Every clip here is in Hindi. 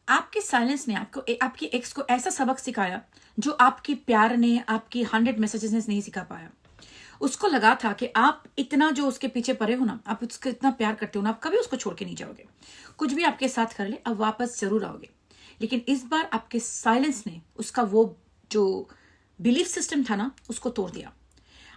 आपके साइलेंस ने आपको आपकी एक्स को ऐसा सबक सिखाया जो आपकी प्यार ने, आपकी 100 मैसेजेस ने नहीं सिखा पाया। उसको लगा था कि आप इतना जो उसके पीछे पड़े हो ना, आप उसको इतना प्यार करते हो ना, आप कभी उसको छोड़ के नहीं जाओगे। कुछ भी आपके साथ कर ले, अब वापस जरूर आओगे। लेकिन इस बार आपके साइलेंस ने उसका वो जो बिलीफ सिस्टम था ना, उसको तोड़ दिया।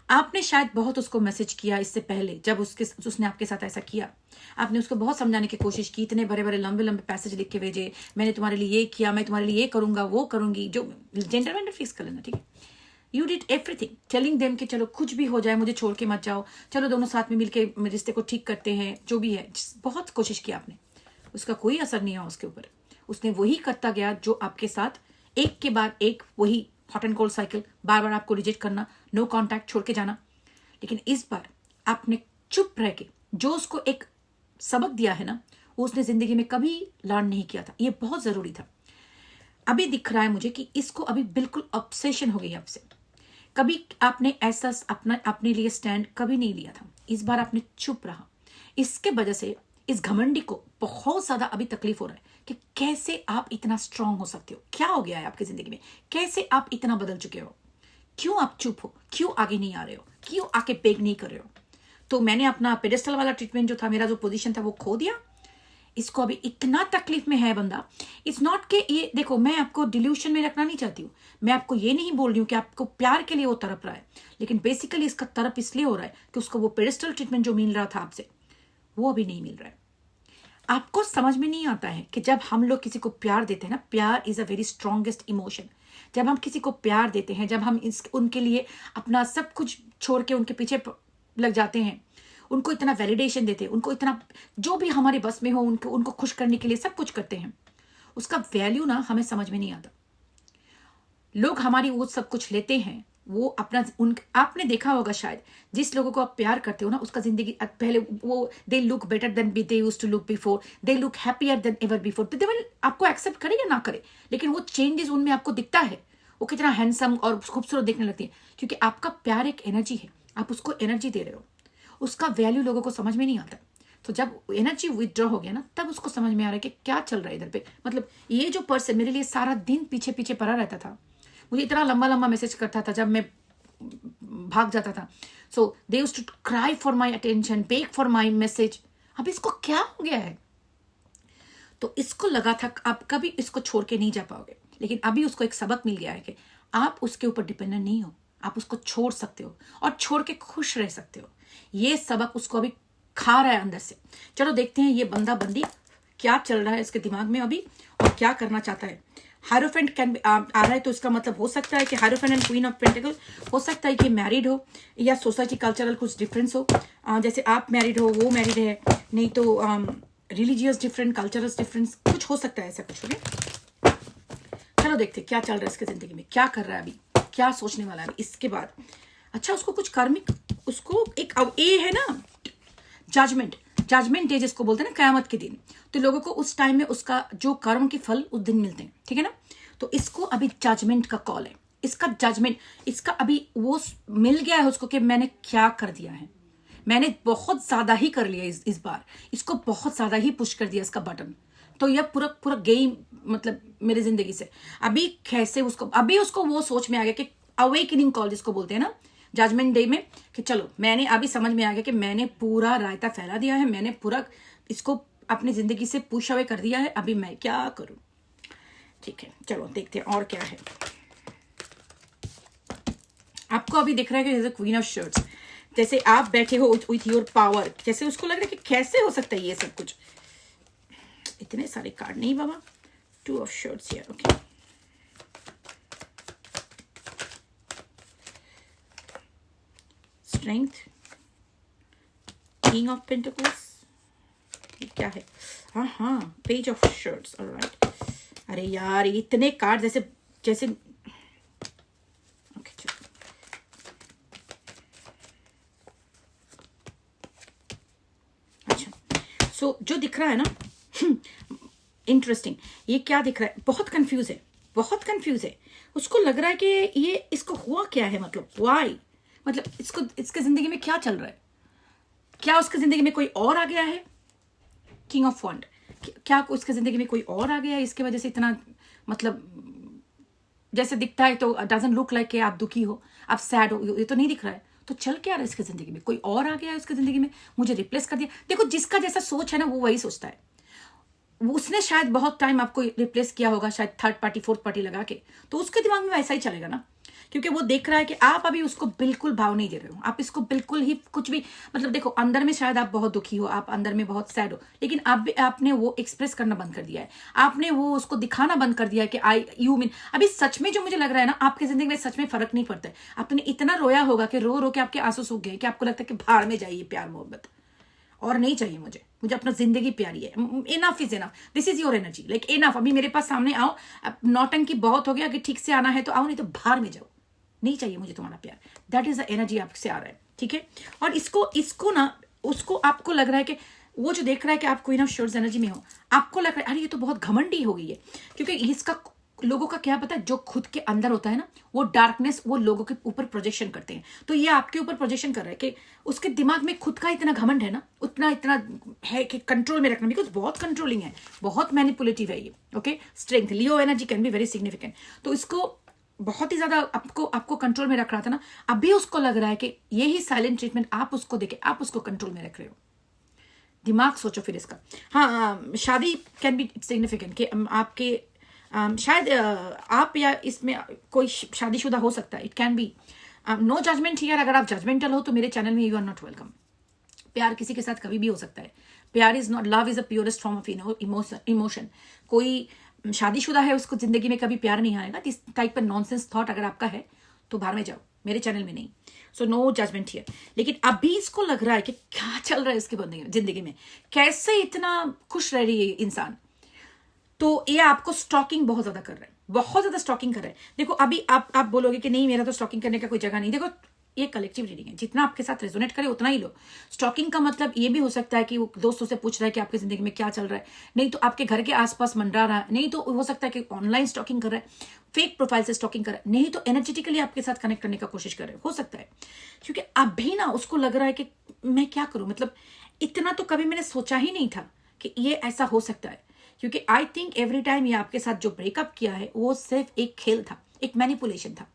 आपने शायद बहुत उसको मैसेज किया इससे पहले, जब उसने आपके साथ ऐसा किया। आपने उसको बहुत समझाने की कोशिश की, इतने बड़े बड़े लंबे लंबे पैसेज लिख के भेजे, मैंने तुम्हारे लिए ये किया, मैं तुम्हारे लिए ये करूंगा, वो करूंगी, जो जेंडर वेंडर फिक्स कर लेना, ठीक है। You did everything telling them कि चलो कुछ भी हो जाए मुझे छोड़ के मत जाओ, चलो दोनों साथ में मिलके रिश्ते को ठीक करते हैं, जो भी है। बहुत कोशिश की आपने, उसका कोई असर नहीं हुआ उसके ऊपर। उसने वही करता गया जो आपके साथ एक के बाद एक, वही हॉट एंड कोल्ड साइकिल, बार बार आपको रिजेक्ट करना, नो कॉन्टैक्ट, छोड़ के जाना। लेकिन इस बार आपने चुप रह के जो उसको एक सबक दिया है ना, वो उसने जिंदगी में कभी लर्न नहीं किया था। ये बहुत जरूरी था। अभी दिख रहा है मुझे कि इसको अभी बिल्कुल ऑब्सेशन हो गई आपसे। कभी आपने ऐसा अपने लिए स्टैंड कभी नहीं लिया था, इस बार आपने चुप रहा। इसके वजह से इस घमंडी को बहुत ज्यादा अभी तकलीफ हो रहा है कि कैसे आप इतना स्ट्रांग हो सकते हो, क्या हो गया है आपकी जिंदगी में, कैसे आप इतना बदल चुके हो, क्यों आप चुप हो, क्यों आगे नहीं आ रहे हो, क्यों आके बेग नहीं कर रहे हो। तो मैंने अपना पेडेस्टल वाला ट्रीटमेंट जो था, मेरा जो पोजीशन था, वो खो दिया। इसको अभी इतना तकलीफ में है बंदा। इट्स नॉट के ये देखो, मैं आपको डिल्यूशन में रखना नहीं चाहती हूँ, मैं आपको ये नहीं बोल रही हूँ कि आपको प्यार के लिए वो तड़प रहा है, लेकिन बेसिकली इसका तड़प इसलिए हो रहा है कि उसको वो पेडेस्टल ट्रीटमेंट जो मिल रहा था आपसे, वो अभी नहीं मिल रहा है। आपको समझ में नहीं आता है कि जब हम लोग किसी को प्यार देते हैं ना, प्यार is a very strongest emotion. जब हम किसी को प्यार देते हैं, जब हम उनके लिए अपना सब कुछ छोड़ के उनके पीछे लग जाते हैं, उनको इतना वैलिडेशन देते हैं, उनको इतना जो भी हमारे बस में हो उनको खुश करने के लिए सब कुछ करते हैं, उसका वैल्यू ना हमें समझ में नहीं आता। लोग हमारी वो सब कुछ लेते हैं, वो अपना आपने देखा होगा शायद, जिस लोगों को आप प्यार करते हो ना, उसका जिंदगी पहले वो they look better than they used to look before, they look happier than ever before. तो दे विल आपको एक्सेप्ट करे या ना करे, लेकिन वो चेंजेस उनमें आपको दिखता है, वो कितना हैंडसम और खूबसूरत देखने लगती है, क्योंकि आपका प्यार एक एनर्जी है, आप उसको एनर्जी दे रहे हो। उसका वैल्यू लोगों को समझ में नहीं आता। तो जब एनर्जी विथड्रॉ हो गया ना, तब उसको समझ में आ रहा है कि क्या चल रहा है इधर पे। मतलब ये जो पर्सन मेरे लिए सारा दिन पीछे पीछे पड़ा रहता था, मुझे इतना लंबा लंबा मैसेज करता था जब मैं भाग जाता था। So they used to cry for my attention, beg for my message. अब इसको क्या हो गया है? तो इसको लगा था आप कभी इसको छोड़ के नहीं जा पाओगे, लेकिन अभी उसको एक सबक मिल गया है कि आप उसके ऊपर डिपेंडेंट नहीं हो, आप उसको छोड़ सकते हो और छोड़ के खुश रह सकते हो। ये सबक उसको अभी खा रहा है अंदर से। चलो देखते हैं ये बंदा बंदी क्या चल रहा है इसके दिमाग में अभी और क्या करना चाहता है। हायरोफेंट कैन आ रहा है, तो इसका मतलब हो सकता है कि hierophant and queen of pentacle, हो सकता है कि मैरिड हो या सोसाइटी कल्चरल कुछ डिफरेंस हो। जैसे आप मैरिड हो, वो मैरिड है, नहीं तो रिलीजियस डिफरेंट, कल्चरल डिफरेंस कुछ हो सकता है, ऐसा कुछ। ओके, चलो देखते क्या चल रहा है इसके जिंदगी में, क्या कर रहा है अभी, क्या सोचने वाला है अभी इसके बाद। अच्छा, उसको कुछ कार्मिक, उसको एक ए है ना, जजमेंट डे जिसको बोलते हैं ना, कयामत के दिन। तो लोगों को उस टाइम में उसका जो कर्म के फल उस दिन मिलते हैं, ठीक है ना। तो इसको अभी जजमेंट का कॉल है, इसका जजमेंट, इसका अभी वो मिल गया है उसको कि मैंने क्या कर दिया है, मैंने बहुत ज्यादा ही कर लिया इस बार, इसको बहुत ज्यादा ही पुश कर दिया इसका बटन। तो यह पूरा गेम मतलब मेरी जिंदगी से अभी कैसे अभी उसको वो सोच में आ गया कि अवेकनिंग कॉल जिसको बोलते हैं ना जजमेंट डे में, कि चलो मैंने अभी समझ में आ गया कि मैंने पूरा रायता फैला दिया है, मैंने पूरा इसको अपनी जिंदगी से पुश अवे कर दिया है, अभी मैं क्या करूं। ठीक है, चलो देखते हैं और क्या है। आपको अभी दिख रहा है कि क्वीन ऑफ शर्ट्स, जैसे आप बैठे हो विथ योर पावर, जैसे उसको लग रहा है कि कैसे हो सकता है ये सब कुछ। इतने सारे कार्ड नहीं बाबा, टू ऑफ शर्ट्स हियर। Okay, strength, king of pentacles, क्या है, हाँ, पेज ऑफ शर्ट्स, ऑलराइट। अरे यार इतने कार्ड जैसे जैसे ओके, चलो अच्छा। सो जो दिख रहा है ना इंटरेस्टिंग, ये क्या दिख रहा है, बहुत कंफ्यूज है। उसको लग रहा है कि ये इसको हुआ क्या है, मतलब व्हाई, मतलब इसके जिंदगी में क्या चल रहा है, क्या उसकी जिंदगी में कोई और आ गया है। किंग ऑफ वंड, क्या उसकी जिंदगी में कोई और आ गया है इसके वजह से इतना, मतलब जैसे दिखता है तो डजंट लुक लाइक कि आप दुखी हो, आप सैड हो, ये तो नहीं दिख रहा है। तो चल क्या रहा है इसकी जिंदगी में, कोई और आ गया है उसकी जिंदगी में, मुझे रिप्लेस कर दिया। देखो जिसका जैसा सोच है ना वो वही सोचता है। उसने शायद बहुत टाइम आपको रिप्लेस किया होगा, शायद थर्ड पार्टी फोर्थ पार्टी लगा के, तो उसके दिमाग में वैसा ही चलेगा ना, क्योंकि वो देख रहा है कि आप अभी उसको बिल्कुल भाव नहीं दे रहे हो, आप इसको बिल्कुल ही कुछ भी, मतलब देखो अंदर में शायद आप बहुत दुखी हो, आप अंदर में बहुत सैड हो, लेकिन आपने वो एक्सप्रेस करना बंद कर दिया है, आपने वो उसको दिखाना बंद कर दिया है कि आई यू मीन। अभी सच में जो मुझे लग रहा है ना, आपकी जिंदगी में सच में फर्क नहीं पड़ता है। आपने इतना रोया होगा कि रो रो के आपके आंसू सूख गए कि आपको लगता है कि भाड़ में जाइए प्यार मोहब्बत, और नहीं चाहिए मुझे अपना जिंदगी प्यारी है, enough is enough, this is your energy, like enough, अभी मेरे पास सामने आओ, अब नौटंकी बहुत हो गया कि ठीक से आना है तो आओ, नहीं तो बाहर में जाओ, नहीं चाहिए मुझे तुम्हारा प्यार। दैट इज द एनर्जी आपसे आ रहा है, ठीक है। और इसको ना, उसको आपको लग रहा है कि वो जो देख रहा है कि आप क्वीन ऑफ शॉर्ट्स एनर्जी में हो, आपको लग रहा है अरे ये तो बहुत घमंडी हो गई है, क्योंकि इसका लोगों का क्या पता है, जो खुद के अंदर होता है ना वो डार्कनेस वो लोगों के ऊपर प्रोजेक्शन करते हैं, तो ये आपके ऊपर प्रोजेक्शन कर रहा है कि उसके दिमाग में खुद का इतना घमंड है ना, इतना है कि कंट्रोल में रखना, बिकॉज बहुत कंट्रोलिंग है, बहुत मैनिपुलेटिव है ये, okay. Strength, Leo energy can be very significant, तो इसको बहुत ही ज्यादा आपको कंट्रोल में रख रहा था ना, अभी उसको लग रहा है कि यही साइलेंट ट्रीटमेंट आप उसको देके आप उसको कंट्रोल में रख रहे हो। दिमाग सोचो फिर इसका। हाँ, शादी कैन बी सिग्निफिकेंट कि आपके शायद आप या इसमें कोई शादीशुदा हो सकता है, it can be. No judgement here, अगर आप जजमेंटल हो तो मेरे चैनल में यू आर नॉट वेलकम। प्यार किसी के साथ कभी भी हो सकता है, प्यार is not, love is a purest form of emotion. कोई शादीशुदा है उसको जिंदगी में कभी प्यार नहीं आएगा, दिस टाइप का नॉनसेंस थॉट अगर आपका है तो बाहर में जाओ, मेरे चैनल में नहीं। So no judgement here. लेकिन अभी इसको लग रहा है कि क्या चल रहा है इसके जिंदगी में, कैसे इतना खुश रह रही है इंसान, तो ये आपको स्टॉकिंग बहुत ज्यादा कर रहा है, बहुत ज्यादा स्टॉकिंग कर रहा है। देखो अभी आप बोलोगे कि नहीं मेरा तो स्टॉकिंग करने का कोई जगह नहीं, देखो ये कलेक्टिव रीडिंग है, जितना आपके साथ रेजोनेट करे उतना ही लो। स्टॉकिंग का मतलब ये भी हो सकता है कि वो दोस्तों से पूछ रहा है कि आपकी जिंदगी में क्या चल रहा है, नहीं तो आपके घर के आसपास मंडरा रहा है, नहीं तो हो सकता है कि ऑनलाइन स्टॉकिंग कर रहा है, फेक प्रोफाइल से स्टॉकिंग कर रहा है, नहीं तो एनर्जेटिकली आपके साथ कनेक्ट करने का कोशिश कर रहे हो सकता है। क्योंकि अभी ना उसको लग रहा है कि मैं क्या करूं, मतलब इतना तो कभी मैंने सोचा ही नहीं था कि ये ऐसा हो सकता है। क्योंकि आई थिंक एवरी टाइम ये आपके साथ जो ब्रेकअप किया है वो सिर्फ एक खेल था, एक मैनिपुलेशन था।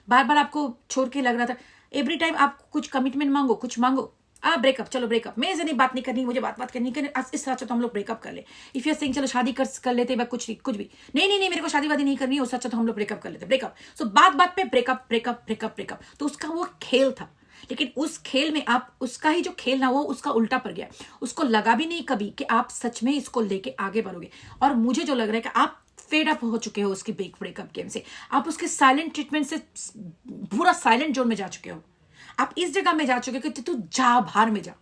बार बार आपको छोड़ के लग रहा था, एवरी टाइम आप कुछ कमिटमेंट मांगो, कुछ मांगो, ब्रेकअप, चलो ब्रेकअप, मेरे से नहीं बात नहीं करनी, मुझे बात करनी इस अच्छा तो हम लोग ब्रेकअप कर ले। इफ यू सिंग चलो शादी कर लेते, कुछ भी नहीं मेरे को शादी वादी नहीं करनी है, उससे अच्छा तो हम लोग ब्रेकअप कर लेते, ब्रेकअप। सो बात पे ब्रेकअप, तो उसका वो खेल था। लेकिन उस खेल में आप उसका ही जो खेल ना वो उसका उल्टा पड़ गया, उसको लगा भी नहीं कभी कि आप सच में इसको लेके आगे बढ़ोगे। और मुझे जो लग रहा है कि आप फेड अप हो चुके हो उसकी ब्रेकअप गेम से, आप उसके साइलेंट ट्रीटमेंट से पूरा साइलेंट जोन में जा चुके हो, आप इस जगह में जा चुके हो कि तू जा, बाहर में जा,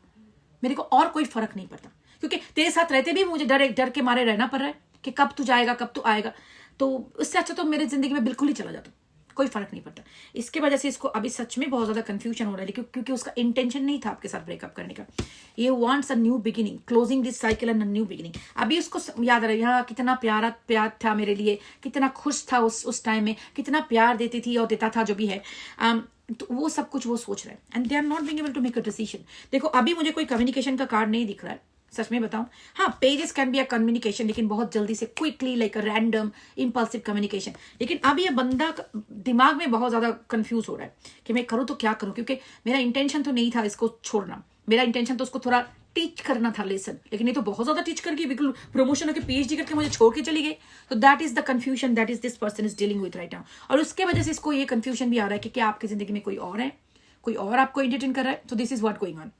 मेरे को और कोई फर्क नहीं पड़ता। क्योंकि तेरे साथ रहते भी मुझे डर के मारे रहना पड़ रहा है कि कब तू जाएगा, कब तू आएगा, तो उससे अच्छा तो मेरी जिंदगी में बिल्कुल ही चला जाता, कोई फर्क नहीं पड़ता। इसके वजह से इसको अभी सच में बहुत ज्यादा कंफ्यूजन हो रहा है, क्योंकि उसका इंटेंशन नहीं था आपके साथ ब्रेकअप करने का। ये wants a new beginning, closing this cycle and a new beginning. अभी उसको याद रहा यहाँ कितना प्यार था मेरे लिए, कितना खुश था उस टाइम में, कितना प्यार देती थी और देता था जो भी है, तो वो सब कुछ वो सोच रहे हैं and they are not being able to make a decision. देखो अभी मुझे कोई कम्युनिकेशन का कार्ड नहीं दिख रहा है, सच में बताऊं। हाँ, pages can be a communication, लेकिन बहुत जल्दी से quickly, like a random impulsive communication. लेकिन अब ये बंदा दिमाग में बहुत ज्यादा कंफ्यूज हो रहा है कि मैं करूँ तो क्या करूँ, क्योंकि मेरा इंटेंशन तो नहीं था इसको छोड़ना, मेरा इंटेंशन तो उसको थोड़ा टीच करना था लेसन, लेकिन ये तो बहुत ज्यादा टीच करके बिल्कुल प्रमोशन होकर पीएचडी करके मुझे छोड़ के चली गई। तो that is the confusion that is this person is dealing with right now. और उसके वजह से इसको ये कंफ्यूजन भी आ रहा है कि क्या आपकी जिंदगी में कोई और है, कोई और आपको एंटरटेन कर रहा है। तो this is what going on.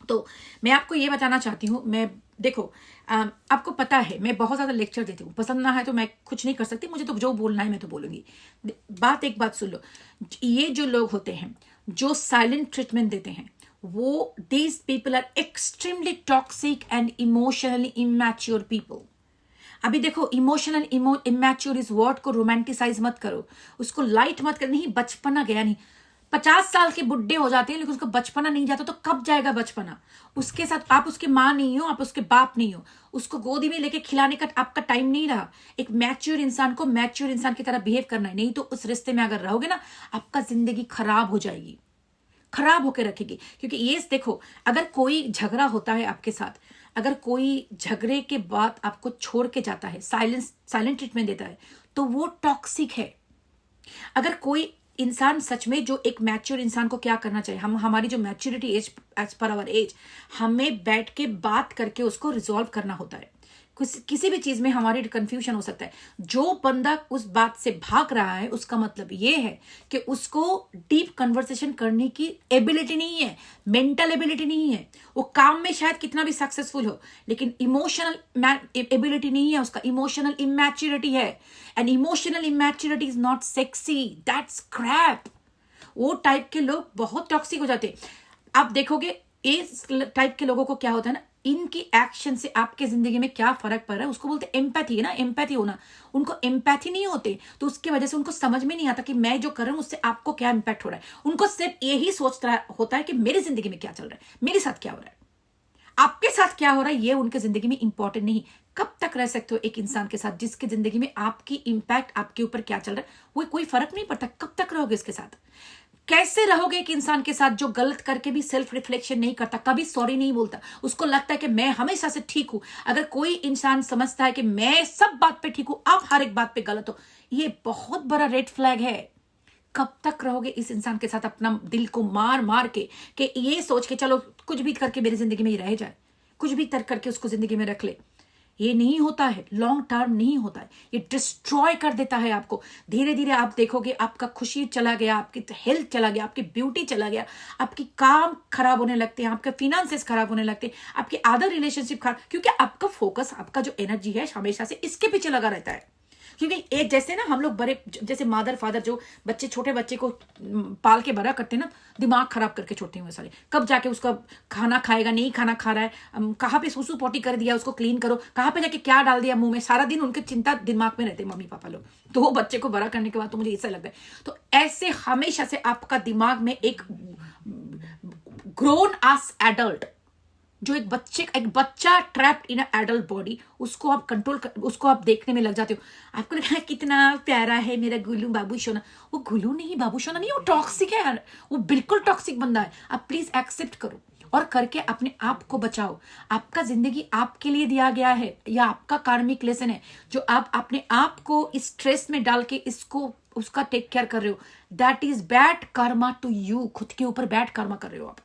तो मैं आपको ये बताना चाहती हूँ, मैं देखो आपको पता है मैं बहुत ज्यादा लेक्चर देती हूँ, पसंद ना है तो मैं कुछ नहीं कर सकती, मुझे तो जो बोलना है मैं तो बोलूंगी। एक बात सुन लो, ये जो लोग होते हैं जो साइलेंट ट्रीटमेंट देते हैं, वो these people are extremely toxic and emotionally immature people. अभी देखो इमोशनल इमैच्योर इस वर्ड को रोमांटिसाइज मत करो, उसको लाइट मत करो। नहीं, बचपना गया नहीं, 50 साल के बुढ़े हो जाते हैं लेकिन उसको बचपना नहीं जाता, तो कब जाएगा बचपना? उसके साथ आप उसकी माँ नहीं हो, आप उसके बाप नहीं हो, उसको गोदी में लेके खिलाने का आपका टाइम नहीं रहा। एक मैच्योर इंसान को मैच्योर इंसान की तरह बिहेव करना है, नहीं तो उस रिश्ते में अगर रहोगे ना आपका जिंदगी खराब हो जाएगी, खराब होकर रखेगी। क्योंकि ये देखो, अगर कोई झगड़ा होता है आपके साथ, अगर कोई झगड़े के बाद आपको छोड़ के जाता है, साइलेंट ट्रीटमेंट देता है, तो वो टॉक्सिक है। अगर कोई इंसान सच में, जो एक मैच्योर इंसान को क्या करना चाहिए, हम हमारी जो मैच्योरिटी एज, एज पर आवर एज, हमें बैठ के बात करके उसको रिजॉल्व करना होता है। किसी भी चीज में हमारी कंफ्यूजन हो सकता है। जो बंदा उस बात से भाग रहा है, उसका मतलब ये है कि उसको डीप कन्वर्सेशन करने की एबिलिटी नहीं है, मेंटल एबिलिटी नहीं है। वो काम में शायद कितना भी सक्सेसफुल हो, लेकिन इमोशनल एबिलिटी नहीं है, उसका इमोशनल इमैच्योरिटी है। And emotional immaturity is not sexy, that's crap. वो टाइप के लोग बहुत टॉक्सिक हो जाते हैं। आप देखोगे इस टाइप के लोगों को क्या होता है ना, इनकी एक्शन से आपके जिंदगी में क्या फर्क पड़ रहा है, उसको बोलते एम्पैथी है ना, एम्पैथी होना। उनको एम्पैथी नहीं होते, तो उसकी वजह से उनको समझ में नहीं आता कि मैं जो कर रहा हूं उससे आपको क्या इम्पैक्ट हो रहा है। उनको सिर्फ यही सोचता होता है कि मेरी जिंदगी में क्या चल रहा है, मेरे साथ क्या हो रहा है। आपके साथ क्या हो रहा है ये उनके जिंदगी में इंपॉर्टेंट नहीं। कब तक रह सकते हो एक इंसान के साथ जिसकी जिंदगी में आपकी इंपैक्ट, आपके ऊपर क्या चल रहा है वो कोई फर्क नहीं पड़ता। कब तक रहोगे इसके साथ? कैसे रहोगे एक इंसान के साथ जो गलत करके भी सेल्फ रिफ्लेक्शन नहीं करता, कभी सॉरी नहीं बोलता, उसको लगता है कि मैं हमेशा से ठीक हूं। अगर कोई इंसान समझता है कि मैं सब बात पे ठीक हूं, आप हर एक बात पे गलत हो, ये बहुत बड़ा रेड फ्लैग है। कब तक रहोगे इस इंसान के साथ अपना दिल को मार मार के कि ये सोच के चलो कुछ भी करके मेरी जिंदगी में ही रह जाए, कुछ भी तर्क करके उसको जिंदगी में रख ले? ये नहीं होता है, लॉन्ग टर्म नहीं होता है, ये डिस्ट्रॉय कर देता है आपको। धीरे धीरे आप देखोगे आपका खुशी चला गया, आपकी हेल्थ चला गया, आपकी ब्यूटी चला गया, आपकी काम खराब होने लगते हैं, आपके फिनेंसेस खराब होने लगते हैं, आपके अदर रिलेशनशिप खराब, क्योंकि आपका फोकस, आपका जो एनर्जी है हमेशा से इसके पीछे लगा रहता है। क्योंकि एक जैसे ना हम लोग बड़े, जैसे मदर फादर जो बच्चे, छोटे बच्चे को पाल के बड़ा करते हैं ना, दिमाग खराब करके छोड़ते हैं सारे। कब जाके उसका खाना खाएगा, नहीं खाना खा रहा है, कहाँ पे सूसू पोटी कर दिया उसको क्लीन करो, कहाँ पे जाके क्या डाल दिया मुंह में, सारा दिन उनके चिंता दिमाग में रहते हैं मम्मी पापा लोग। तो वो बच्चे को बड़ा करने के बाद तो मुझे ऐसा लगता है। तो ऐसे हमेशा से आपका दिमाग में एक ग्रोन एज एडल्ट, जो एक बच्चा ट्रैप्ड इन एडल्ट बॉडी, उसको आप कंट्रोल उसको आप देखने में लग जाते हो। आपको लगता है कितना प्यारा है मेरा गुल्लू बाबू सोना। वो गुल्लू नहीं, बाबू सोना नहीं, वो टॉक्सिक है यार, वो बिल्कुल टॉक्सिक बंदा है। आप प्लीज एक्सेप्ट करो और करके अपने आप को बचाओ। आपका जिंदगी आपके लिए दिया गया है, या आपका कार्मिक लेसन है जो आप अपने आप को इस स्ट्रेस में डाल के इसको उसका टेक केयर कर रहे हो। That is bad karma to you. खुद के ऊपर बैड कर्मा कर रहे हो आप।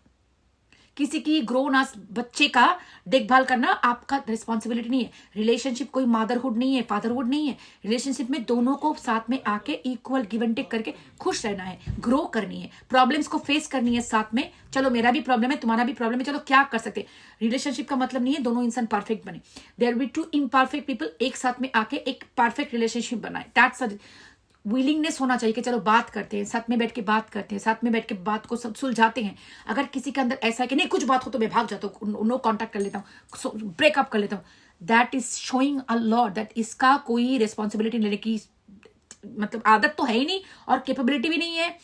किसी की ग्रोन अस बच्चे का देखभाल करना आपका रिस्पॉन्सिबिलिटी नहीं है। रिलेशनशिप कोई मदरहुड नहीं है, फादरहुड नहीं है। रिलेशनशिप में दोनों को साथ में आके इक्वल गिव एंड टेक करके खुश रहना है, ग्रो करनी है, प्रॉब्लम्स को फेस करनी है साथ में। चलो मेरा भी प्रॉब्लम है, तुम्हारा भी प्रॉब्लम है, चलो क्या कर सकते। रिलेशनशिप का मतलब नहीं है दोनों इंसान परफेक्ट बने। There be two imperfect people एक साथ में आके एक परफेक्ट रिलेशनशिप बनाए। दैट्स विलिंगनेस होना चाहिए कि चलो बात करते हैं, साथ में बैठ के बात करते हैं, साथ में बैठ के बात को सब सुलझाते हैं। अगर किसी के अंदर ऐसा है कि नहीं कुछ बात हो तो मैं भाग जाता हूँ, नो कॉन्टैक्ट कर लेता हूँ, ब्रेकअप कर लेता हूँ, that is showing a lot that इसका कोई रिस्पॉन्सिबिलिटी लेने की मतलब आदत तो है ही नहीं, और कैपेबिलिटी भी नहीं है,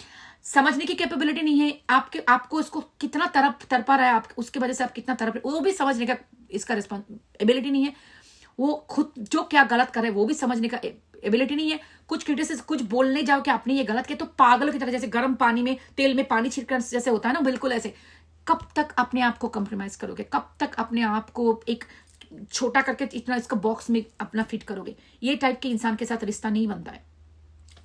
समझने की कैपेबिलिटी नहीं है। आपको इसको कितना तरपा रहा है, आप उसके वजह से आप कितना तरप, वो भी समझने का इसका एबिलिटी नहीं है। वो खुद जो क्या गलत कर रहे हैं वो भी समझने का एबिलिटी नहीं है। कुछ क्रिटिसिज्म, कुछ बोलने जाओ कि आपने ये गलत किया तो पागल की तरह, जैसे गर्म पानी में तेल में पानी छिड़कने जैसे होता है ना, बिल्कुल ऐसे। कब तक अपने आप को कंप्रोमाइज करोगे? कब तक अपने आप को एक छोटा करके इतना इसका बॉक्स में अपना फिट करोगे? ये टाइप के इंसान के साथ रिश्ता नहीं बनता है।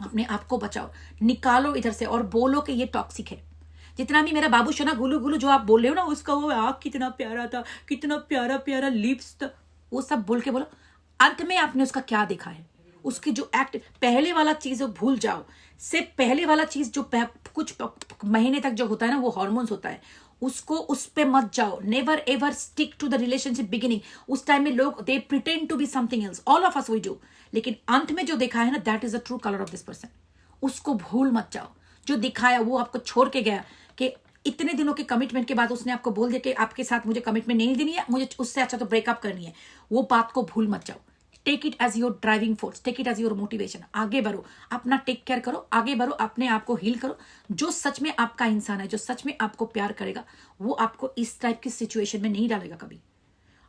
अपने आप को बचाओ, निकालो इधर से और बोलो कि ये टॉक्सिक है। जितना भी मेरा बाबू सोना गुलू गुलू जो आप बोल रहे हो ना, उसका वो आँख कितना प्यारा था, कितना प्यारा प्यारा लिप्स था, वो सब बोल के बोलो। अंत में आपने उसका क्या देखा है? उसकी जो एक्ट, पहले वाला चीज भूल जाओ। सिर्फ पहले वाला चीज जो कुछ महीने तक जो होता है ना, वो हार्मोन्स होता है, उसको उस पे मत जाओ। Never ever stick to the relationship beginning. उस टाइम में लोग they pretend to be something else, all of us we do, लेकिन अंत में जो देखा है ना, that is the true colour of this person. उसको भूल मत जाओ। जो दिखाया वो आपको छोड़ के गया, कि इतने दिनों के कमिटमेंट के बाद उसने आपको बोल दिया कि आपके साथ मुझे कमिटमेंट नहीं देनी है, मुझे उससे अच्छा तो ब्रेकअप करनी है। वो बात को भूल मत जाओ। Take it as your driving force, take it as your motivation. आगे बढ़ो, अपना टेक केयर करो, आगे बढ़ो, अपने आप को हील करो। जो सच में आपका इंसान है, जो सच में आपको प्यार करेगा, वो आपको इस टाइप की सिचुएशन में नहीं डालेगा कभी।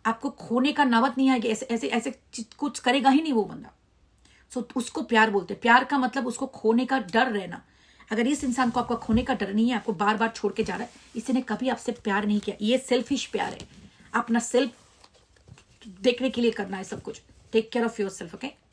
आपको खोने का नौबत नहीं आएगी, ऐसे ऐसे ऐसे कुछ करेगा ही नहीं वो बंदा। सो उसको प्यार बोलते हैं। प्यार का मतलब उसको खोने का डर रहना। अगर इस इंसान को आपका खोने का डर नहीं है, आपको बार बार छोड़ के जा रहा है, इसने कभी आपसे प्यार नहीं किया, ये सेल्फिश प्यार है। अपना सेल्फ देखने के लिए करना है सब कुछ। Take care of yourself, okay.